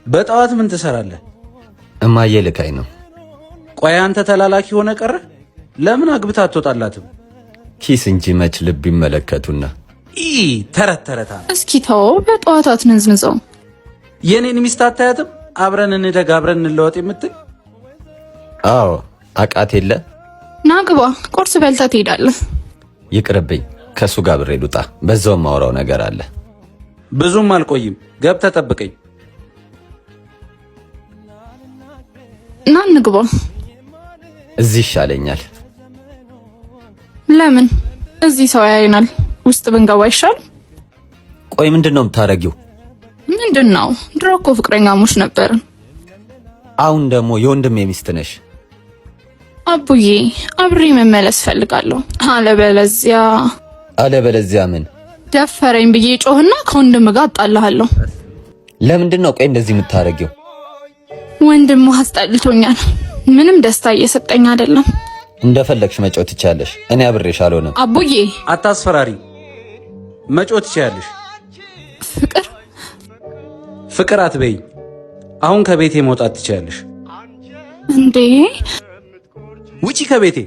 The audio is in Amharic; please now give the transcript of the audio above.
በጠዋት ምን ትሰራለህ? እማዬ ልካኝ ነው። ቆይ አንተ ተላላኪ ሆነ ቀረ? ለምን አግብታ አትወጣላትም? ኪስ እንጂ መች ልብ ይመለከቱና። ተረት እስኪ ተው፣ በጠዋት አትነዝንዘው። የኔን ሚስት አታያትም? አብረን እንደግ አብረን እንለወጥ የምትል? አዎ አቃት የለ። ናግባ፣ ቁርስ በልታ ትሄዳለህ። ይቅርብኝ፣ ከሱ ጋር ብሬ ልውጣ። በዛው ማውራው ነገር አለ። ብዙም አልቆይም፣ ገብተህ ጠብቀኝ። ና እንግባ። እዚህ ይሻለኛል። ለምን? እዚህ ሰው ያየናል። ውስጥ ብንገባ ይሻል? ቆይ ምንድነው የምታረጊው? ምንድነው? ድሮ እኮ ፍቅረኛሞች ነበርን። አሁን ደግሞ የወንድሜ ሚስት ነሽ። አቡዬ፣ አብሬ መመለስ ፈልጋለሁ። አለበለዚያ ምን? ደፈረኝ ብዬ ጮህና ከወንድም ጋር አጣላሃለሁ። ለምንድነው ቆይ እንደዚህ የምታረጊው? ወንድሙ አስጠልቶኛል። ምንም ደስታ እየሰጠኝ አይደለም። እንደፈለግሽ መጮት ትቻለሽ። እኔ አብሬሽ አልሆነም። አቡዬ አታስፈራሪ። መጮት ትችያለሽ። ፍቅር አትበይ። አሁን ከቤቴ መውጣት ትችያለሽ። እንዴ ውጪ ከቤቴ